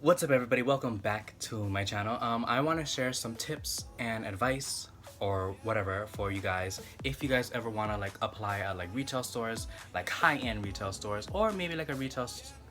What's up everybody, welcome back to my channel. I want to share some tips and advice or whatever for you guys if you guys ever want to like apply at like retail stores, like high-end retail stores, or maybe like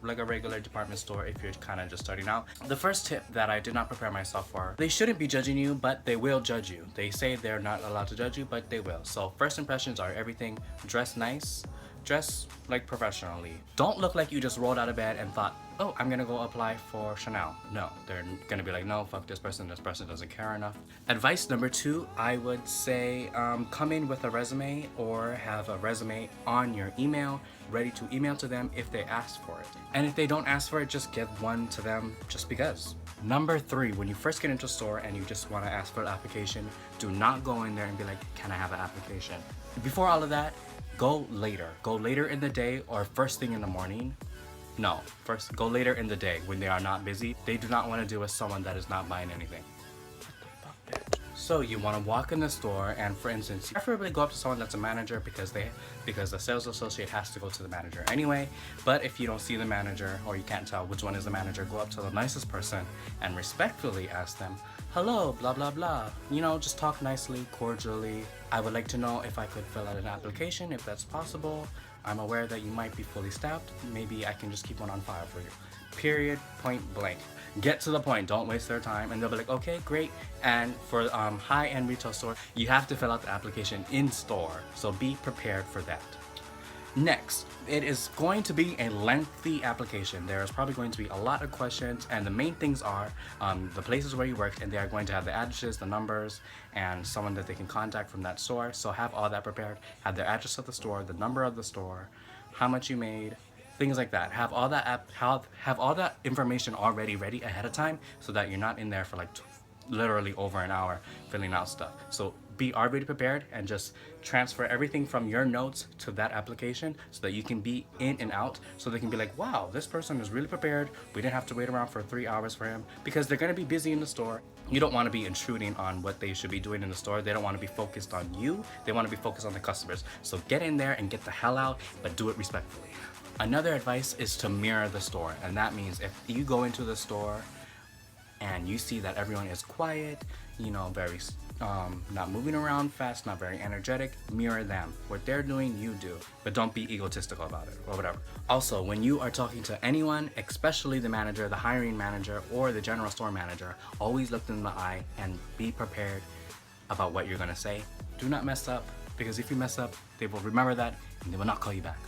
like a regular department store if you're kind of just starting out. The first tip that I did not prepare myself for: they shouldn't be judging you, but they will judge you. They say they're not allowed to judge you, but they will. So first impressions are everything. Dress nice, dress like professionally. Don't look like you just rolled out of bed and thought, oh, I'm gonna go apply for Chanel. No, they're gonna be like, no, fuck this person doesn't care enough. Advice number two, I would say come in with a resume or have a resume on your email ready to email to them if they ask for it. And if they don't ask for it, just give one to them just because. Number three, when you first get into a store and you just want to ask for an application, do not go in there and be like, can I have an application? Before all of that, go later. Go later in the day or first thing in the morning. No, first go later in the day when they are not busy. They do not want to deal with someone that is not buying anything. What the fuck, bitch? So you want to walk in the store and, for instance, preferably go up to someone that's a manager because the sales associate has to go to the manager anyway. But if you don't see the manager or you can't tell which one is the manager, go up to the nicest person and respectfully ask them, hello, blah blah blah. You know, just talk nicely, cordially. I would like to know if I could fill out an application, if that's possible. I'm aware that you might be fully staffed. Maybe I can just keep one on file for you. Period, point blank. Get to the point, don't waste their time. And they'll be like, okay, great. And for high-end retail store, you have to fill out the application in store. So be prepared for that. Next, it is going to be a lengthy application. There is probably going to be a lot of questions, and the main things are the places where you worked, and they are going to have the addresses, the numbers, and someone that they can contact from that store. So have all that prepared. Have the address of the store, the number of the store, how much you made, things like that. Have all that have all that information already ready ahead of time, so that you're not in there for like literally over an hour filling out stuff. So be already prepared and just transfer everything from your notes to that application so that you can be in and out, so they can be like, wow, this person is really prepared. We didn't have to wait around for 3 hours for him, because they're going to be busy in the store. You don't want to be intruding on what they should be doing in the store. They don't want to be focused on you. They want to be focused on the customers. So get in there and get the hell out, but do it respectfully. Another advice is to mirror the store, and that means if you go into the store and you see that everyone is quiet, you know, very not moving around fast, not very energetic, mirror them. What they're doing, you do, but don't be egotistical about it or whatever. Also, when you are talking to anyone, especially the manager, the hiring manager, or the general store manager, always look them in the eye and be prepared about what you're gonna say. Do not mess up, because if you mess up, they will remember that and they will not call you back.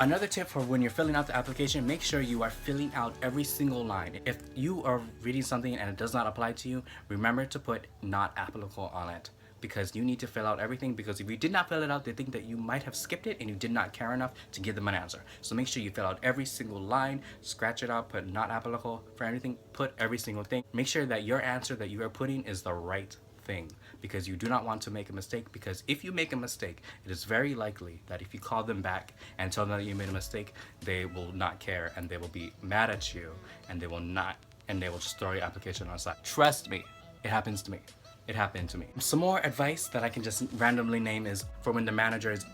Another tip for when you're filling out the application, make sure you are filling out every single line. If you are reading something and it does not apply to you, remember to put not applicable on it, because you need to fill out everything, because if you did not fill it out, they think that you might have skipped it and you did not care enough to give them an answer. So make sure you fill out every single line, scratch it out, put not applicable for anything, put every single thing. Make sure that your answer that you are putting is the right thing, because you do not want to make a mistake. Because if you make a mistake, it is very likely that if you call them back and tell them that you made a mistake, they will not care and they will be mad at you, and they will just throw your application on the side. Trust me, it happens to me. It happened to me. Some more advice that I can just randomly name is for when the manager is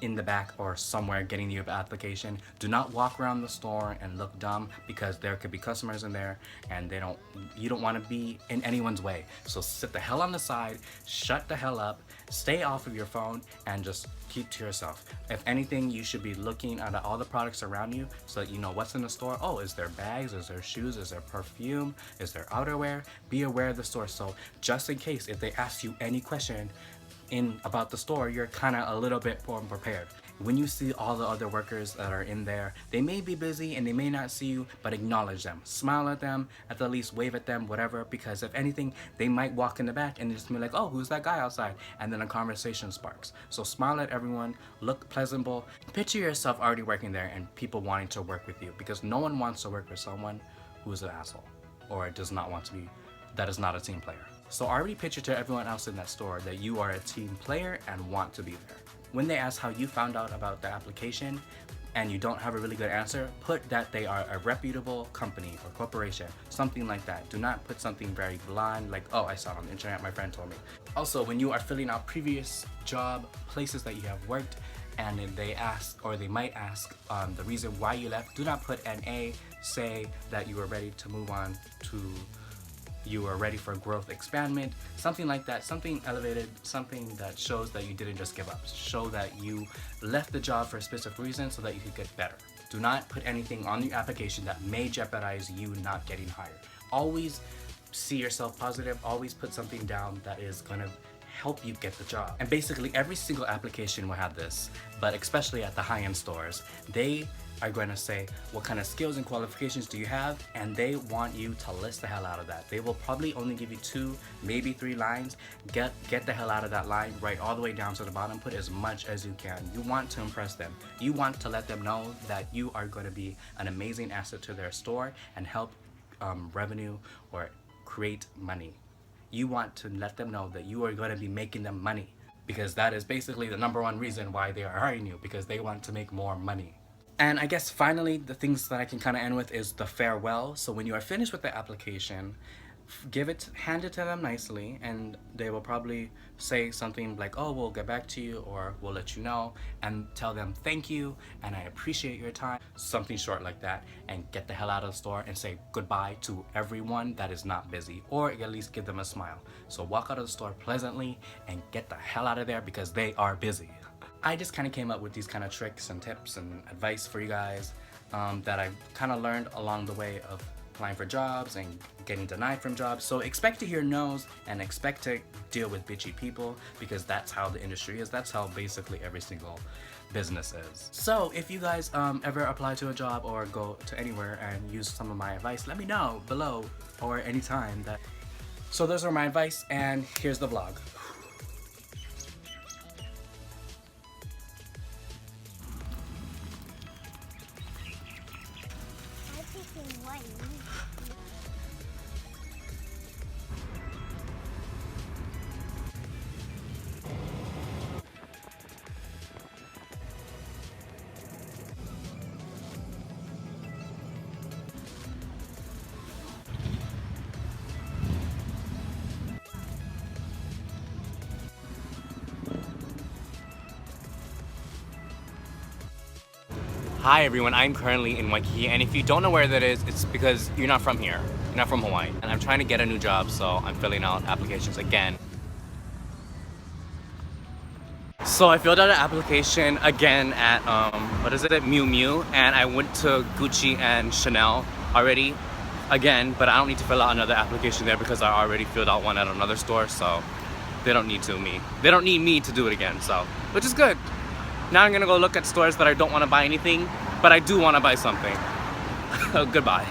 in the back or somewhere getting your application. Do not walk around the store and look dumb, because there could be customers in there and you don't want to be in anyone's way. So sit the hell on the side, shut the hell up, stay off of your phone, and just keep to yourself. If anything, you should be looking at all the products around you so that you know what's in the store. Oh, is there bags? Is there shoes? Is there perfume? Is there outerwear? Be aware of the store, so just in case if they ask you any question about the store, you're kind of a little bit more prepared. When you see all the other workers that are in there, they may be busy and they may not see you, but acknowledge them. Smile at them, at the least wave at them, whatever, because if anything, they might walk in the back and just be like, oh, who's that guy outside? And then a conversation sparks. So smile at everyone, look pleasantable. Picture yourself already working there and people wanting to work with you, because no one wants to work with someone who's an asshole or does not want to be, that is not a team player. So already picture to everyone else in that store that you are a team player and want to be there. When they ask how you found out about the application and you don't have a really good answer, put that they are a reputable company or corporation, something like that. Do not put something very blind like, oh, I saw it on the internet, my friend told me. Also, when you are filling out previous job, places that you have worked, and if they ask, or they might ask the reason why you left, do not put NA, say that you are ready to move on to, you are ready for growth expandment, something like that, something elevated, something that shows that you didn't just give up, show that you left the job for a specific reason so that you could get better. Do not put anything on your application that may jeopardize you not getting hired. Always see yourself positive, always put something down that is gonna help you get the job. And basically every single application will have this, but especially at the high-end stores, they are going to say what kind of skills and qualifications do you have, and they want you to list the hell out of that. They will probably only give you 2, maybe 3 lines. Get the hell out of that line, write all the way down to the bottom, put as much as you can. You want to impress them. You want to let them know that you are going to be an amazing asset to their store and help revenue or create money. You want to let them know that you are going to be making them money, because that is basically the #1 reason why they are hiring you, because they want to make more money. And I guess finally, the things that I can kind of end with is the farewell. So when you are finished with the application, hand it to them nicely, and they will probably say something like, oh, we'll get back to you, or we'll let you know, and tell them thank you and I appreciate your time, something short like that, and get the hell out of the store and say goodbye to everyone that is not busy, or at least give them a smile. So walk out of the store pleasantly and get the hell out of there, because they are busy. I just kind of came up with these kind of tricks and tips and advice for you guys that I've kind of learned along the way of applying for jobs and getting denied from jobs. So expect to hear no's and expect to deal with bitchy people, because that's how the industry is. That's how basically every single business is. So if you guys ever apply to a job or go to anywhere and use some of my advice, let me know below or anytime. So those are my advice, and here's the vlog. Hi everyone, I'm currently in Waikiki, and if you don't know where that is, it's because you're not from here. You're not from Hawaii. And I'm trying to get a new job, so I'm filling out applications again. So I filled out an application again at, Miu Miu, and I went to Gucci and Chanel already, again, but I don't need to fill out another application there because I already filled out one at another store, so they don't need me to do it again, so, which is good. Now I'm gonna go look at stores that I don't want to buy anything, but I do want to buy something. Goodbye.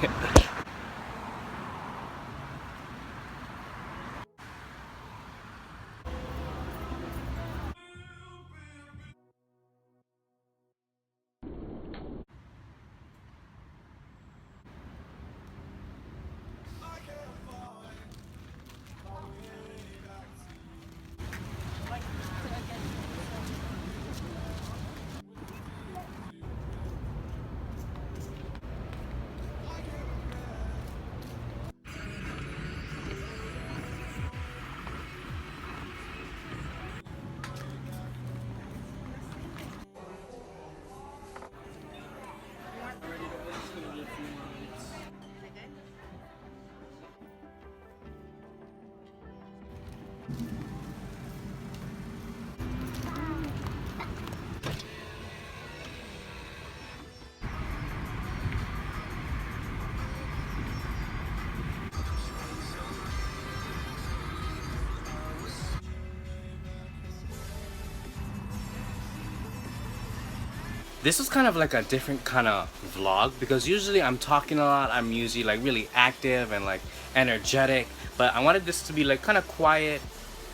This was kind of like a different kind of vlog, because usually I'm talking a lot, I'm usually like really active and like energetic, but I wanted this to be like kind of quiet,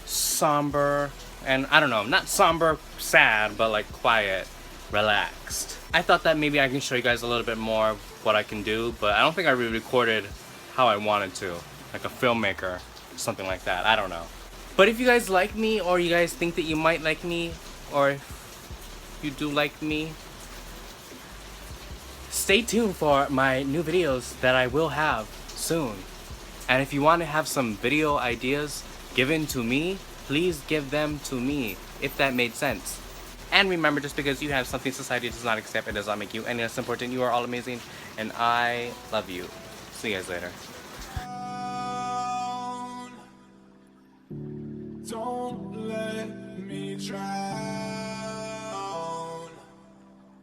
somber, and I don't know, not somber, sad, but like quiet, relaxed. I thought that maybe I can show you guys a little bit more of what I can do, but I don't think I really recorded how I wanted to, like a filmmaker, something like that, I don't know. But if you guys like me, or you guys think that you might like me, or if you do like me, stay tuned for my new videos that I will have soon. And if you want to have some video ideas given to me, please give them to me, if that made sense. And remember, just because you have something society does not accept, it does not make you any less important. You are all amazing, and I love you. See you guys later. Don't let me drown.